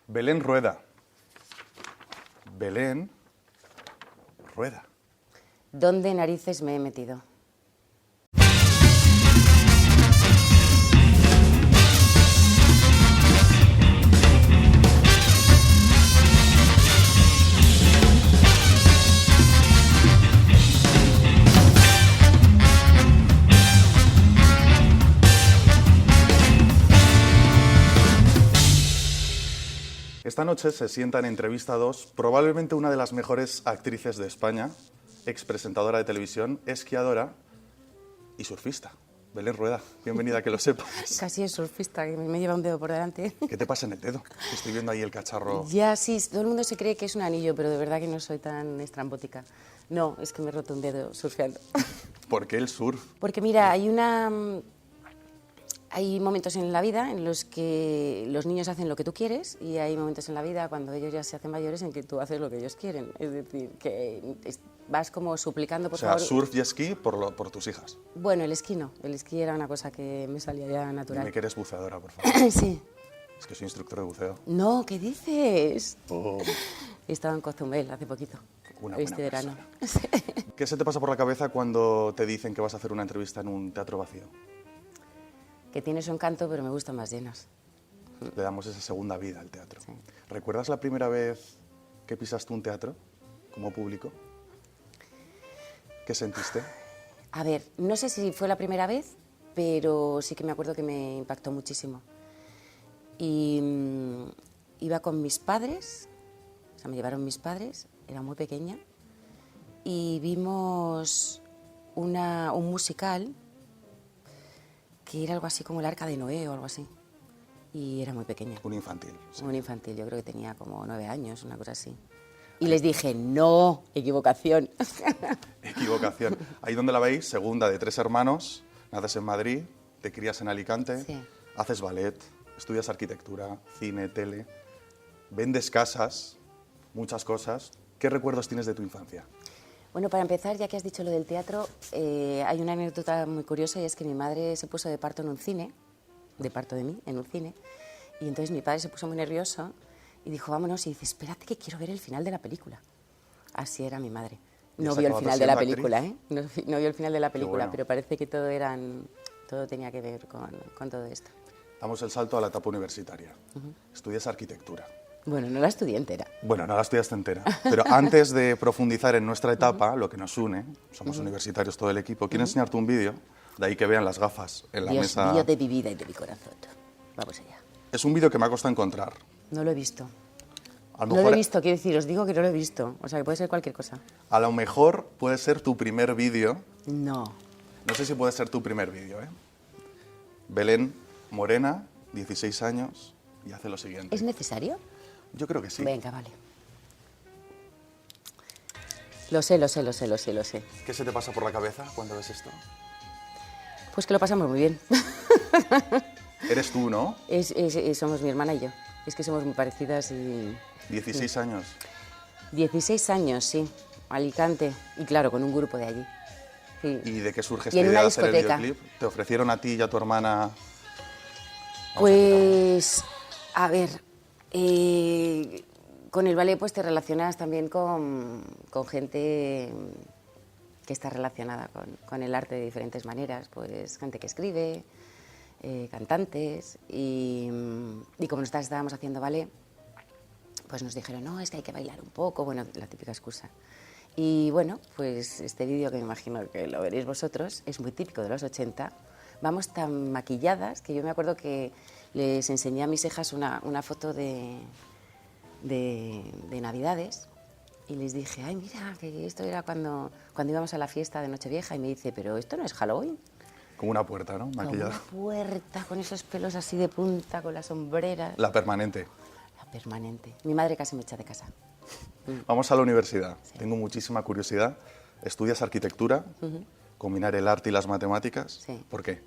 Belén Rueda. Belén Rueda. ¿Dónde narices me he metido? Esta noche se sienta en entrevista 2 probablemente una de las mejores actrices de España, expresentadora de televisión, esquiadora y surfista. Belén Rueda, bienvenida, que lo sepas. Casi es surfista, que me lleva un dedo por delante. ¿Qué te pasa en el dedo? Estoy viendo ahí el cacharro. Ya, sí, todo el mundo se cree que es un anillo, pero de verdad que no soy tan estrambótica. No, es que me he roto un dedo surfeando. ¿Por qué el surf? Porque mira, hay momentos en la vida en los que los niños hacen lo que tú quieres y hay momentos en la vida cuando ellos ya se hacen mayores en que tú haces lo que ellos quieren. Es decir, que vas como suplicando, por favor. Surf y esquí por tus hijas. Bueno, el esquí no. El esquí era una cosa que me salía ya natural. Dime que eres buceadora, por favor. Sí. Es que soy instructor de buceo. No, ¿qué dices? Oh, He estado en Cozumel hace poquito. Una este buena verano. ¿Qué se te pasa por la cabeza cuando te dicen que vas a hacer una entrevista en un teatro vacío? Que tiene su encanto, pero me gustan más llenos. Le damos esa segunda vida al teatro. Sí. ¿Recuerdas la primera vez que pisaste un teatro como público? ¿Qué sentiste? A ver, no sé si fue la primera vez, pero sí que me acuerdo que me impactó muchísimo. Y iba con mis padres, o sea, me llevaron mis padres, era muy pequeña, y vimos un musical que era algo así como el Arca de Noé o algo así. Y era muy pequeña. Un infantil. Sí. Un infantil, yo creo que tenía como 9 años, una cosa así. Y les dije, no, equivocación. Equivocación. Ahí donde la veis, segunda de 3 hermanos, naces en Madrid, te crías en Alicante, Sí. haces ballet, estudias arquitectura, cine, tele, vendes casas, muchas cosas. ¿Qué recuerdos tienes de tu infancia? Bueno, para empezar, ya que has dicho lo del teatro, hay una anécdota muy curiosa y es que mi madre se puso de parto en un cine, de parto de mí, en un cine, y entonces mi padre se puso muy nervioso y dijo, vámonos, y dice, espérate que quiero ver el final de la película. Así era mi madre. ¿Y No has vio el acabado final de la siendo película, actriz? ¿eh? No vio el final de la película, bueno. pero parece que todo tenía que ver con todo esto. Damos el salto a la etapa universitaria. Estudias arquitectura. Bueno, no la estudié entera. Bueno, no la estudiaste entera, pero antes de profundizar en nuestra etapa, lo que nos une, somos universitarios todo el equipo, quiero enseñarte un vídeo, de ahí que vean las gafas en la Dios mesa. mío de mi vida y de mi corazón. Vamos allá. Es un vídeo que me ha costado encontrar. No lo he visto. A lo No lo mejor, he visto, quiero decir, os digo que no lo he visto. O sea, que puede ser cualquier cosa. a lo mejor puede ser tu primer vídeo, No. no sé si puede ser tu primer vídeo, ¿eh? Belén, morena, 16 años, y hace lo siguiente. ¿Es necesario? Yo creo que sí. Venga, vale. Lo sé. ¿Qué se te pasa por la cabeza cuando ves esto? Pues que lo pasamos muy bien. Eres tú, ¿no? Somos mi hermana y yo. Es que somos muy parecidas y... 16 años. 16 años, sí. Alicante. Y claro, con un grupo de allí. Sí. ¿Y de qué surge Y esta en idea una de hacer el discoteca. videoclip? ¿Te ofrecieron a ti y a tu hermana? Pues, a ver, con el ballet pues te relacionas también con gente que está relacionada con el arte de diferentes maneras, pues gente que escribe, cantantes, y como nosotras estábamos haciendo ballet, pues nos dijeron, no, es que hay que bailar un poco, bueno, la típica excusa. Y bueno, pues este vídeo que me imagino que lo veréis vosotros, es muy típico de los 80, vamos tan maquilladas que yo me acuerdo que les enseñé a mis hijas una foto de Navidades y les dije, ay, mira, que esto era cuando íbamos a la fiesta de Nochevieja, y me dice, pero esto no es Halloween. Como una puerta, ¿no? Maquillada. Como una puerta, con esos pelos así de punta, con las sombreras. La permanente. La permanente. Mi madre casi me echa de casa. Vamos a la universidad. Tengo muchísima curiosidad. Estudias arquitectura, combinar el arte y las matemáticas. Sí. ¿Por qué?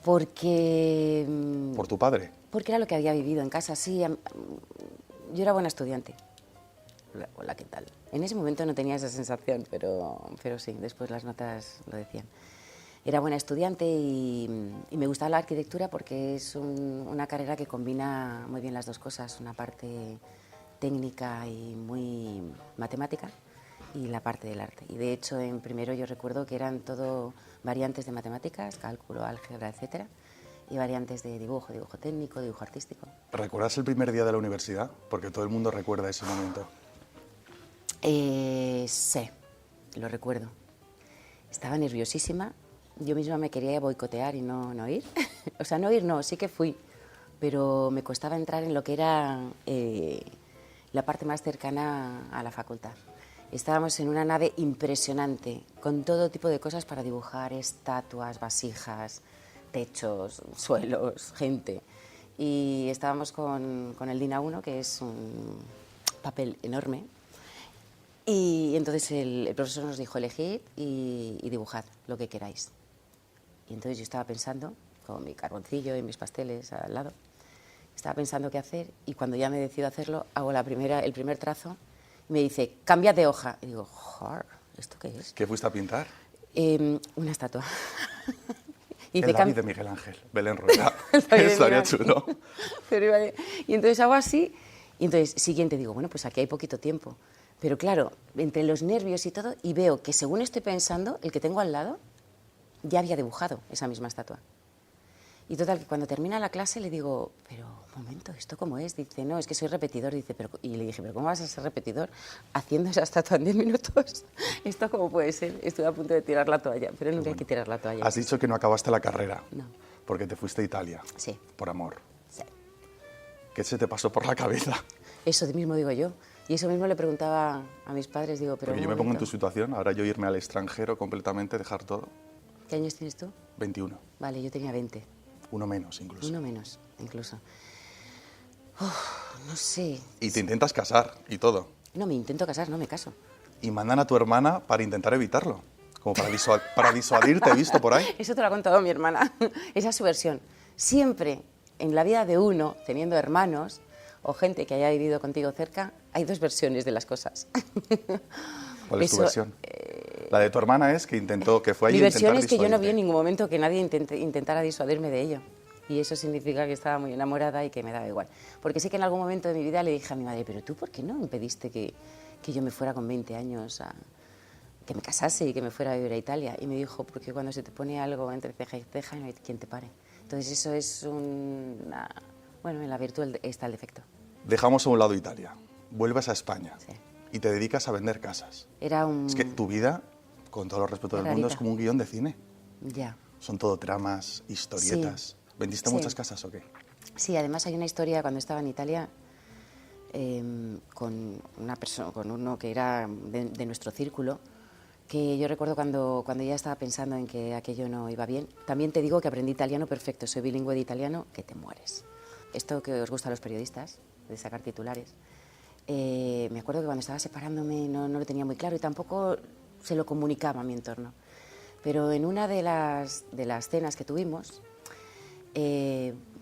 Porque... ¿Por tu padre? Porque era lo que había vivido en casa, sí. Yo era buena estudiante. Hola, ¿qué tal? En ese momento no tenía esa sensación, pero sí, después las notas lo decían. Era buena estudiante y me gustaba la arquitectura porque es una carrera que combina muy bien las dos cosas, una parte técnica y muy matemática y la parte del arte. Y de hecho en primero yo recuerdo que eran todo variantes de matemáticas, cálculo, álgebra, etcétera, y variantes de dibujo, dibujo técnico, dibujo artístico. ¿Recuerdas el primer día de la universidad? Porque todo el mundo recuerda ese momento. Sí, lo recuerdo. Estaba nerviosísima. Yo misma me quería boicotear y no ir. O sea, no ir no, sí que fui, pero me costaba entrar en lo que era la parte más cercana a la facultad. Estábamos en una nave impresionante, con todo tipo de cosas para dibujar, estatuas, vasijas, techos, suelos, gente. Y estábamos con el DIN A1, que es un papel enorme. Y entonces el profesor nos dijo, elegid y dibujad lo que queráis. Y entonces yo estaba pensando, con mi carboncillo y mis pasteles al lado, estaba pensando qué hacer y cuando ya me decido hacerlo, hago el primer trazo y me dice, cambia de hoja. Y digo, joder, ¿esto qué es? ¿Qué fuiste a pintar? Una estatua. El David de Miguel Ángel, Belén Rueda. Estaría chulo. Y entonces hago así y entonces siguiente digo, bueno, pues aquí hay poquito tiempo. Pero claro, entre los nervios y todo, y veo que según estoy pensando, el que tengo al lado ya había dibujado esa misma estatua. Y total, que cuando termina la clase le digo, pero un momento, ¿esto cómo es? Dice, no, es que soy repetidor. Dice, y le dije, ¿pero cómo vas a ser repetidor haciendo esa estatua en 10 minutos? ¿Esto cómo puede ser? Estuve a punto de tirar la toalla, pero nunca hay que tirar la toalla. Has dicho que no acabaste la carrera. No. Porque te fuiste a Italia. Sí. Por amor. Sí. ¿Qué se te pasó por la cabeza? Eso mismo digo yo. Y eso mismo le preguntaba a mis padres, digo, pero Porque yo me pongo en tu situación, ahora yo irme al extranjero completamente, dejar todo. ¿Qué años tienes tú? 21. Vale, yo tenía 20. Uno menos, incluso. Uno menos, incluso. No sé. Y te intentas casar y todo. No, me intento casar, no me caso. Y mandan a tu hermana para intentar evitarlo. Como para disuadirte, he visto por ahí. Eso te lo ha contado mi hermana. Esa es su versión. Siempre en la vida de uno, teniendo hermanos o gente que haya vivido contigo cerca, hay dos versiones de las cosas. ¿Cuál es tu versión? La de tu hermana es que intentó, que fue ahí mi a intentar versión es que yo no vi disuadirte. en ningún momento que nadie intentara disuadirme de ello. Y eso significa que estaba muy enamorada y que me daba igual. Porque sí que en algún momento de mi vida le dije a mi madre, pero tú, ¿por qué no impediste que yo me fuera con 20 años que me casase y que me fuera a vivir a Italia? Y me dijo, porque cuando se te pone algo entre ceja y ceja no hay quien te pare. Entonces eso es bueno, en la virtud está el defecto. Dejamos a un lado Italia, vuelves a España Sí. y te dedicas a vender casas. Era un... Es que tu vida, con todo el respeto del Era mundo, es rarita. como un guión de cine. Ya. Son todo tramas, historietas. Sí. ¿Vendiste Sí. muchas casas o qué? Sí, además hay una historia cuando estaba en Italia con una persona, con uno que era de nuestro círculo, que yo recuerdo cuando ya estaba pensando en que aquello no iba bien. También te digo que aprendí italiano perfecto, soy bilingüe de italiano, que te mueres. Esto que os gusta a los periodistas, de sacar titulares. Me acuerdo que cuando estaba separándome no lo tenía muy claro y tampoco se lo comunicaba a mi entorno. Pero en una de las cenas que tuvimos,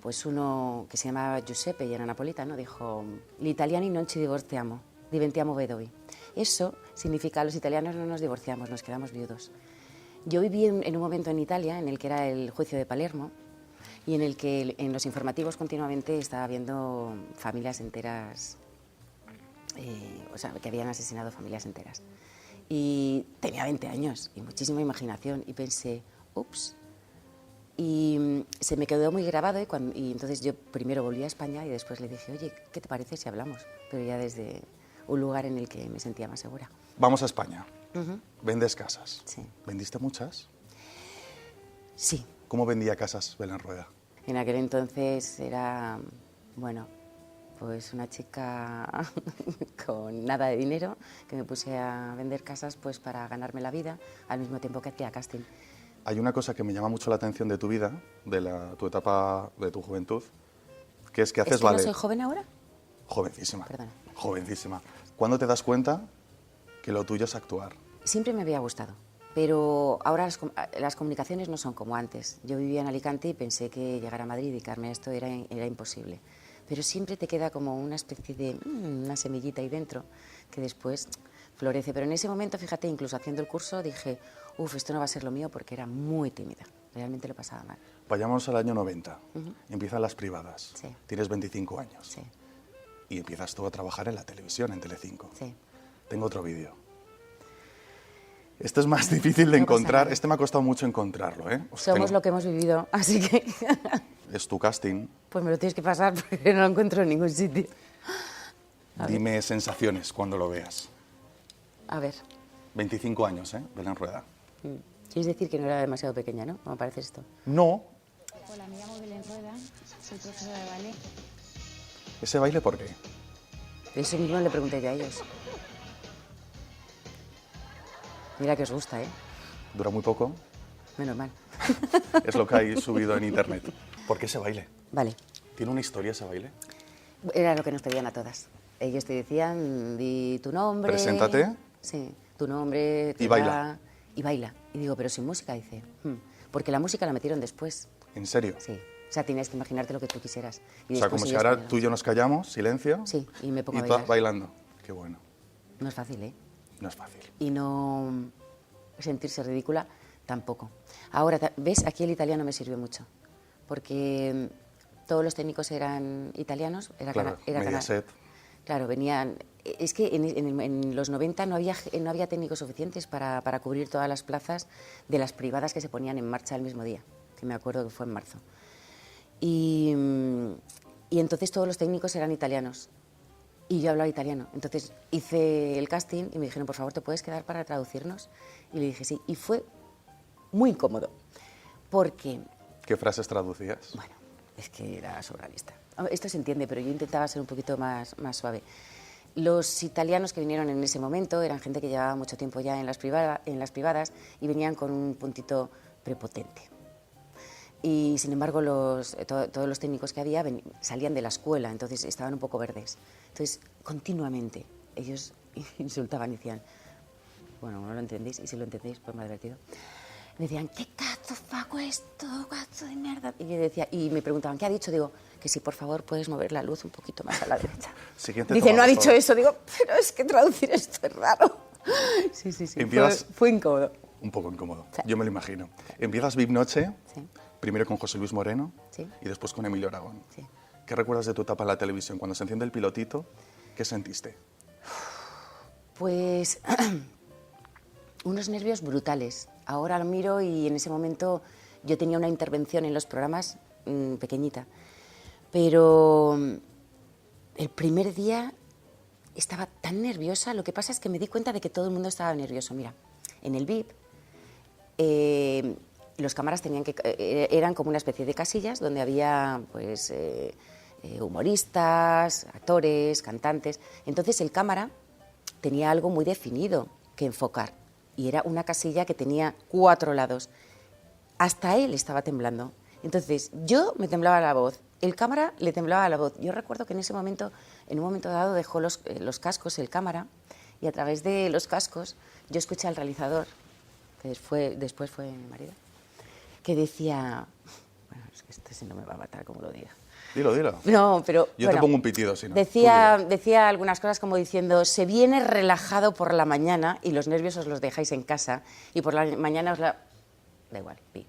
pues uno que se llamaba Giuseppe y era napolitano dijo gli italiani non ci divorziamo, diventiamo vedovi. Eso significa los italianos no nos divorciamos, nos quedamos viudos. Yo viví en un momento en Italia en el que era el juicio de Palermo y en el que en los informativos continuamente estaba viendo familias enteras, o sea, que habían asesinado familias enteras. Y tenía 20 años y muchísima imaginación y pensé, ups. Y se me quedó muy grabado y entonces yo primero volví a España y después le dije, oye, ¿qué te parece si hablamos? Pero ya desde un lugar en el que me sentía más segura. Vamos a España. Vendes casas. Sí. ¿Vendiste muchas? Sí. ¿Cómo vendía casas Belén Rueda? En aquel entonces era, bueno, pues una chica con nada de dinero que me puse a vender casas pues para ganarme la vida al mismo tiempo que hacía casting. Hay una cosa que me llama mucho la atención de tu vida, de tu etapa, de tu juventud, que es que haces ¿Es que ballet. no soy joven ahora? Jovencísima. Perdona. Jovencísima. ¿Cuándo te das cuenta que lo tuyo es actuar? Siempre me había gustado, pero ahora las comunicaciones no son como antes. Yo vivía en Alicante y pensé que llegar a Madrid y dedicarme a esto era imposible. pero siempre te queda como una especie de una semillita ahí dentro que después florece. Pero en ese momento, fíjate, incluso haciendo el curso dije, esto no va a ser lo mío porque era muy tímida, realmente lo pasaba mal. Vayamos al año 90, empiezan las privadas, Sí. tienes 25 años Sí, y empiezas tú a trabajar en la televisión, en Telecinco. sí. Tengo otro vídeo. Este es más difícil de No pasa encontrar, nada. este me ha costado mucho encontrarlo. Somos lo que hemos vivido, así que Es tu casting. pues me lo tienes que pasar porque no lo encuentro en ningún sitio. Dime sensaciones cuando lo veas. A ver, 25 años, Belén Rueda. quieres decir que no era demasiado pequeña, ¿no? Como parece esto. No. Hola, me llamo Belén Rueda, soy profesora de ballet. ¿Ese baile por qué? Eso mismo le pregunté yo a ellos. Mira que os gusta, ¿eh? Dura muy poco. Menos mal. Es lo que hay subido en internet. ¿Por qué ese baile? Vale, ¿Tiene una historia ese baile? era lo que nos pedían a todas. Ellos te decían, di tu nombre... Preséntate. Sí, tu nombre... tu Y baila. edad, y baila. Y digo, pero sin música, dice. Porque la música la metieron después. ¿En serio? Sí. O sea, tienes que imaginarte lo que tú quisieras. Y O sea, después como si ellos ahora ponían la tú y yo nos callamos, silencio. Sí, y me pongo a tú bailar. bailando. Qué bueno. No es fácil, ¿eh? No es fácil. Y no sentirse ridícula tampoco. Ahora, ¿ves? Aquí el italiano me sirvió mucho, porque todos los técnicos eran italianos, Claro, Mediaset. Claro, venían... Es que en los 90 no había técnicos suficientes para cubrir todas las plazas de las privadas que se ponían en marcha el mismo día, que me acuerdo que fue en marzo. Y entonces todos los técnicos eran italianos. Y yo hablaba italiano. Entonces hice el casting y me dijeron, por favor, ¿te puedes quedar para traducirnos? Y le dije sí. Y fue muy incómodo. Porque, ¿Qué frases traducías? bueno, es que era surrealista. Esto se entiende, pero yo intentaba ser un poquito más suave. Los italianos que vinieron en ese momento eran gente que llevaba mucho tiempo ya en las privadas y venían con un puntito prepotente. Y sin embargo, todos los técnicos que había salían de la escuela, entonces estaban un poco verdes. Entonces, continuamente, ellos insultaban y decían, bueno, no lo entendéis, y si lo entendéis, pues más divertido. Me decían, ¿qué cazzo fago esto, cazzo de mierda? Y yo decía, y me preguntaban, ¿qué ha dicho? Digo, que si por favor puedes mover la luz un poquito más a la derecha. Siguiente Dice, toma, no ha por dicho favor. eso. Digo, pero es que traducir esto es raro. Sí. Empiezas- Fue incómodo. Un poco incómodo. Sí. Yo me lo imagino. Empiezas VIP Noche, Sí. primero con José Luis Moreno Sí. y después con Emilio Aragón. Sí. ¿Qué recuerdas de tu etapa en la televisión? Cuando se enciende el pilotito, ¿qué sentiste? Pues unos nervios brutales. Ahora lo miro y en ese momento yo tenía una intervención en los programas pequeñita. Pero el primer día estaba tan nerviosa. Lo que pasa es que me di cuenta de que todo el mundo estaba nervioso. Mira, en el VIP los cámaras eran como una especie de casillas donde había pues humoristas, actores, cantantes. Entonces el cámara tenía algo muy definido que enfocar y era una casilla que tenía 4 lados. Hasta él estaba temblando. Entonces yo me temblaba la voz, el cámara le temblaba la voz. Yo recuerdo que en ese momento, en un momento dado, dejó los cascos el cámara y a través de los cascos yo escuché al realizador, que después fue mi marido, que decía, bueno, es que este sí no me va a matar como lo diga. Dilo, dilo. No, pero Yo bueno, te pongo un pitido, si no. decía algunas cosas como diciendo, se viene relajado por la mañana y los nervios os los dejáis en casa y por la mañana os la... Da igual, pi.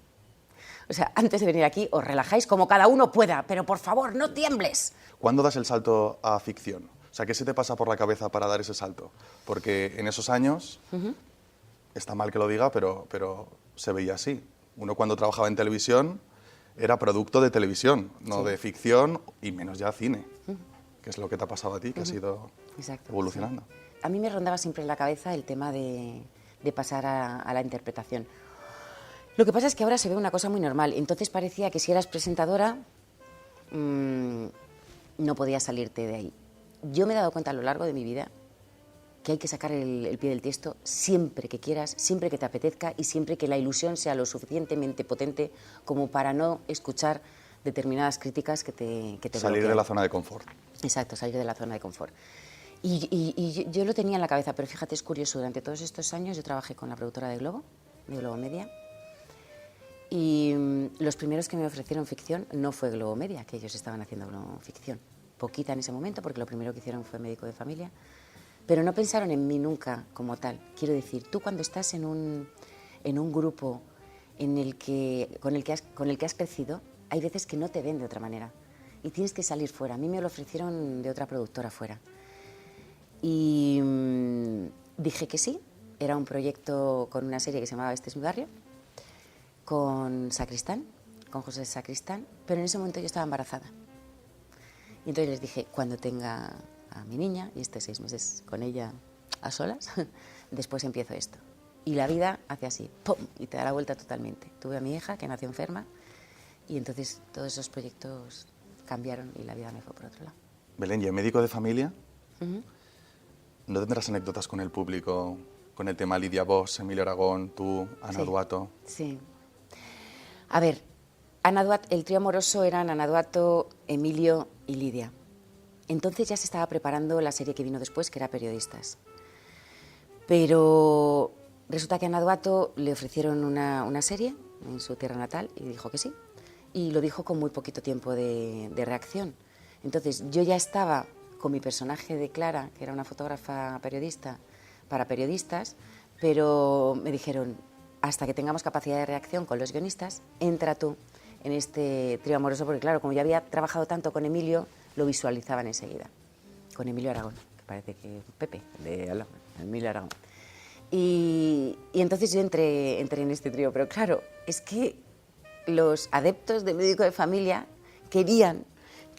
O sea, antes de venir aquí os relajáis como cada uno pueda, pero por favor, no tiembles. ¿Cuándo das el salto a ficción? O sea, ¿qué se te pasa por la cabeza para dar ese salto? Porque en esos años, está mal que lo diga, pero se veía así. Uno cuando trabajaba en televisión era producto de televisión, no de ficción y menos ya cine, que es lo que te ha pasado a ti, que has ido Exacto, evolucionando. sí. A mí me rondaba siempre en la cabeza el tema de pasar a la interpretación. Lo que pasa es que ahora se ve una cosa muy normal. Entonces parecía que si eras presentadora no podías salirte de ahí. Yo me he dado cuenta a lo largo de mi vida que hay que sacar el pie del tiesto siempre que quieras, siempre que te apetezca y siempre que la ilusión sea lo suficientemente potente como para no escuchar determinadas críticas que te Salir bloquean. de la zona de confort. Exacto, salir de la zona de confort. Y yo lo tenía en la cabeza, pero fíjate, es curioso, durante todos estos años yo trabajé con la productora de Globo Media, y los primeros que me ofrecieron ficción no fue Globo Media, que ellos estaban haciendo ficción, poquita en ese momento, porque lo primero que hicieron fue médico de familia, pero no pensaron en mí nunca como tal. Quiero decir, tú cuando estás en un grupo con el que has crecido, hay veces que no te ven de otra manera y tienes que salir fuera. A mí me lo ofrecieron de otra productora fuera. Y dije que sí. Era un proyecto con una serie que se llamaba Este es mi barrio, con Sacristán, con José Sacristán, pero en ese momento yo estaba embarazada. Y entonces les dije, cuando tenga a mi niña, y esté 6 meses con ella a solas, después empiezo esto. Y la vida hace así, ¡pum!, y te da la vuelta totalmente. Tuve a mi hija, que nació enferma, y entonces todos esos proyectos cambiaron y la vida me fue por otro lado. Belén, ¿y el médico de familia? ¿No tendrás anécdotas con el público, con el tema Lidia Bosch, Emilio Aragón, tú, Ana Duato? Sí. A ver, el trío amoroso eran Ana Duato, Emilio y Lidia. Entonces ya se estaba preparando la serie que vino después, que era Periodistas. Pero resulta que a Ana Duato le ofrecieron una serie en su tierra natal y dijo que sí. Y lo dijo con muy poquito tiempo de reacción. Entonces yo ya estaba con mi personaje de Clara, que era una fotógrafa periodista, para Periodistas, pero me dijeron, hasta que tengamos capacidad de reacción con los guionistas, entra tú en este trío amoroso, porque claro, como ya había trabajado tanto con Emilio, lo visualizaban enseguida, con Emilio Aragón, que parece que Pepe, de Emilio Aragón. Y entonces yo entré en este trío, pero claro, es que los adeptos de médico de familia querían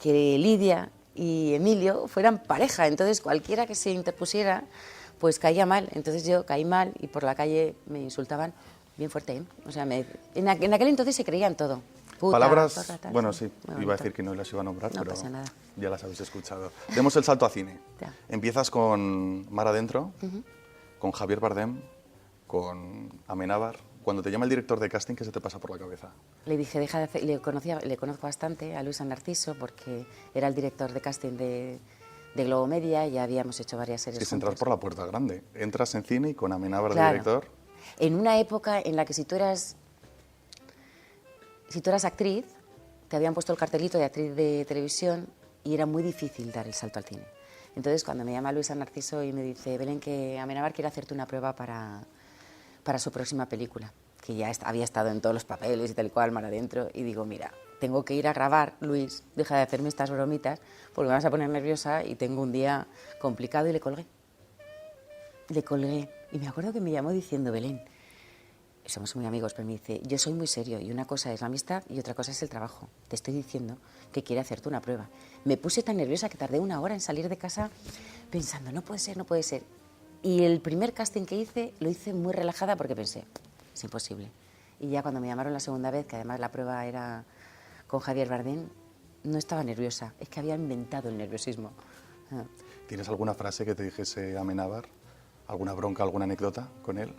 que Lidia y Emilio fueran pareja, entonces cualquiera que se interpusiera pues caía mal. Entonces yo caí mal y por la calle me insultaban bien fuerte, ¿eh? O sea, en aquel entonces se creían todo. Puta, Palabras, porra, tal, bueno, sí, sí, muy iba a bonito. decir que no las iba a nombrar, No pero pasa nada. ya las habéis escuchado. Demos el salto a cine. Ya. Empiezas con Mar Adentro, con Javier Bardem, con Amenábar. Cuando te llama el director de casting, ¿qué se te pasa por la cabeza? Le dije, deja de hacer, le conozco bastante a Luis Narciso porque era el director de casting de Globo Media y ya habíamos hecho varias series Es entrar juntos. por la puerta grande. Entras en cine y con Amenábar de Claro. director. En una época en la que si tú eras actriz, te habían puesto el cartelito de actriz de televisión y era muy difícil dar el salto al cine. Entonces, cuando me llama Luis Narciso y me dice, Belén, que Amenábar quiere hacerte una prueba para su próxima película, que ya había estado en todos los papeles y tal y cual, Mar Adentro, y digo, mira, tengo que ir a grabar, Luis, deja de hacerme estas bromitas, porque me vas a poner nerviosa y tengo un día complicado, y le colgué. Le colgué, y me acuerdo que me llamó diciendo, Belén, somos muy amigos, pero me dice, yo soy muy serio, y una cosa es la amistad y otra cosa es el trabajo. Te estoy diciendo que quiere hacerte una prueba. Me puse tan nerviosa que tardé 1 hora en salir de casa pensando, no puede ser, no puede ser. Y el primer casting que hice, lo hice muy relajada porque pensé, es imposible. Y ya cuando me llamaron la segunda vez, que además la prueba era con Javier Bardem, no estaba nerviosa, es que había inventado el nerviosismo. ¿Tienes alguna frase que te dijese Amenábar? ¿Alguna bronca, alguna anécdota con él?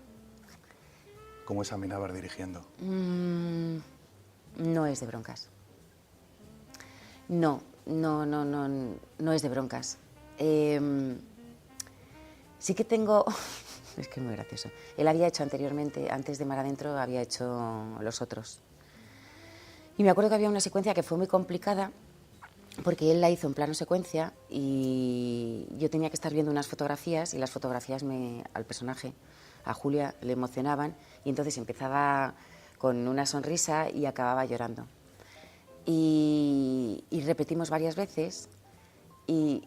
¿Cómo es Amenábar dirigiendo? No es de broncas. No es de broncas. Sí que tengo... Es que es muy gracioso. Él había hecho anteriormente, antes de Mar Adentro, había hecho Los Otros. Y me acuerdo que había una secuencia que fue muy complicada, porque él la hizo en plano secuencia y yo tenía que estar viendo unas fotografías y las fotografías al personaje, a Julia, le emocionaban y entonces empezaba con una sonrisa y acababa llorando. Y repetimos varias veces y...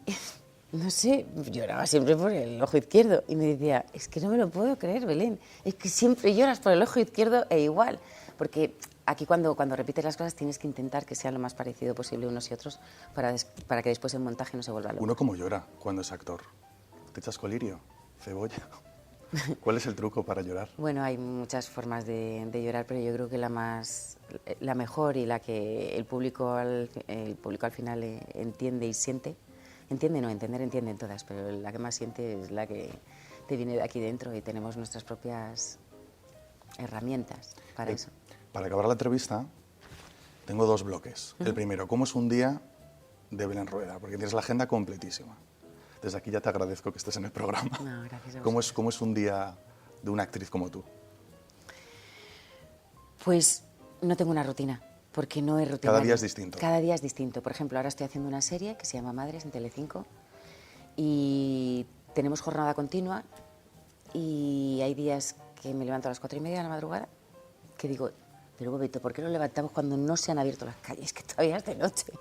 No sé, lloraba siempre por el ojo izquierdo y me decía, es que no me lo puedo creer, Belén, es que siempre lloras por el ojo izquierdo e igual, porque aquí cuando repites las cosas tienes que intentar que sean lo más parecido posible unos y otros para que después el montaje no se vuelva loco. ¿Uno cómo llora cuando es actor? ¿Te echas colirio? ¿Cebolla? ¿Cuál es el truco para llorar? Bueno, hay muchas formas de llorar, pero yo creo que la mejor y la que el público al final entiende y siente. Entiende, no, entienden todas, pero la que más siente es la que te viene de aquí dentro y tenemos nuestras propias herramientas para eso. Para acabar la entrevista, tengo 2 bloques. El primero, ¿cómo es un día de Belén Rueda? Porque tienes la agenda completísima. Desde aquí ya te agradezco que estés en el programa. No, gracias a ¿Cómo vosotros. es un día de una actriz como tú? Pues no tengo una rutina. porque no es rutinario. Cada día es distinto. Cada día es distinto. Por ejemplo, ahora estoy haciendo una serie que se llama Madres en Telecinco y tenemos jornada continua y hay días que me levanto a las 4:30 de la madrugada que digo, pero Beto, ¿por qué nos levantamos cuando no se han abierto las calles? Que todavía es de noche.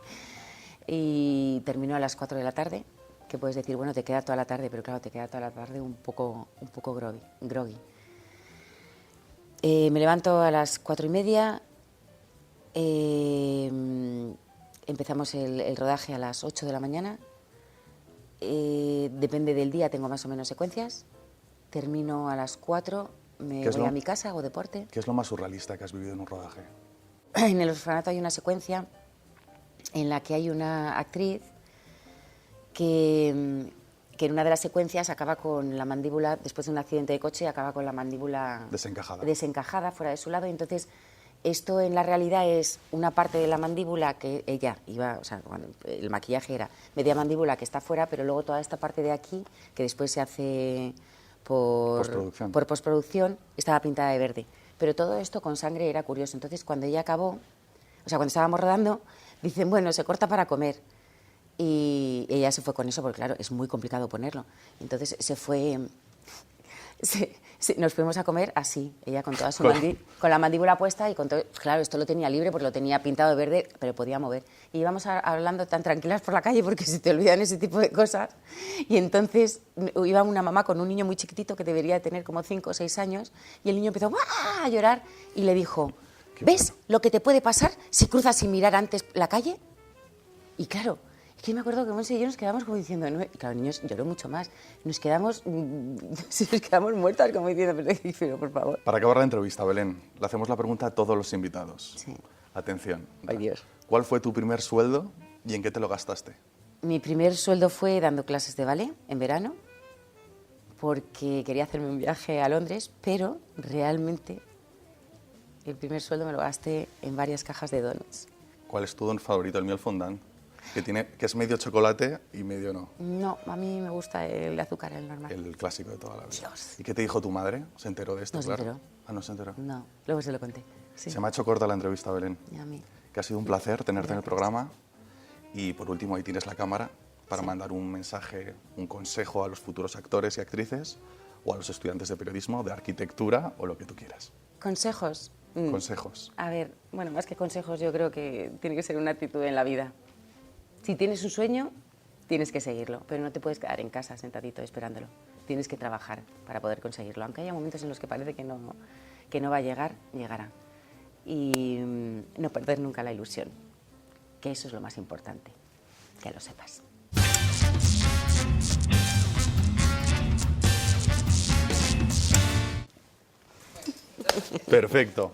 Y termino a las 4 de la tarde, que puedes decir, bueno, te queda toda la tarde, pero claro, te queda toda la tarde un poco groggy. Me levanto a las 4:30, empezamos el rodaje a las 8 de la mañana, depende del día, tengo más o menos secuencias, termino a las 4, me voy a mi casa, hago deporte. ¿Qué es lo más surrealista que has vivido en un rodaje? En El orfanato hay una secuencia en la que hay una actriz que en una de las secuencias acaba con la mandíbula, después de un accidente de coche, acaba con la mandíbula desencajada fuera de su lado. Y entonces, esto en la realidad es una parte de la mandíbula que ella iba, o sea, bueno, el maquillaje era media mandíbula que está fuera, pero luego toda esta parte de aquí, que después se hace por postproducción, estaba pintada de verde. Pero todo esto con sangre era curioso. Entonces, cuando ella acabó, o sea, cuando estábamos rodando, dicen, bueno, se corta para comer. Y ella se fue con eso, porque claro, es muy complicado ponerlo. Entonces se fue, nos fuimos a comer así, ella con toda su con la mandíbula puesta y con todo, claro, esto lo tenía libre porque lo tenía pintado de verde, pero podía mover. Y íbamos hablando tan tranquilas por la calle porque se te olvidan ese tipo de cosas. Y entonces iba una mamá con un niño muy chiquitito que debería tener como 5 o 6 años y el niño empezó a llorar y le dijo, ¿ves lo que te puede pasar si cruzas sin mirar antes la calle? Y claro, es que me acuerdo que Monse y yo nos quedamos como diciendo, no, y claro, el niño lloró mucho más, nos quedamos muertas como diciendo, pero por favor. Para acabar la entrevista, Belén, le hacemos la pregunta a todos los invitados. Sí. Atención. Ay, Dios. ¿Cuál fue tu primer sueldo y en qué te lo gastaste? Mi primer sueldo fue dando clases de ballet en verano, porque quería hacerme un viaje a Londres, pero realmente el primer sueldo me lo gasté en varias cajas de donuts. ¿Cuál es tu don favorito? El miel fondant, que es medio chocolate y medio no. No, a mí me gusta el de azúcar, el normal. El clásico de toda la vida. Dios. ¿Y qué te dijo tu madre? ¿Se enteró de esto? No se enteró. Ah, no se enteró. No, luego se lo conté. Sí. Se me ha hecho corta la entrevista, Belén. Y a mí. Que ha sido un placer tenerte en el programa. Y por último, ahí tienes la cámara para mandar un mensaje, un consejo a los futuros actores y actrices o a los estudiantes de periodismo, de arquitectura o lo que tú quieras. ¿Consejos? Consejos. A ver, bueno, más que consejos, yo creo que tiene que ser una actitud en la vida. Si tienes un sueño, tienes que seguirlo, pero no te puedes quedar en casa sentadito esperándolo. Tienes que trabajar para poder conseguirlo. Aunque haya momentos en los que parece que no va a llegar, llegará. Y no perder nunca la ilusión, que eso es lo más importante, que lo sepas. Perfecto.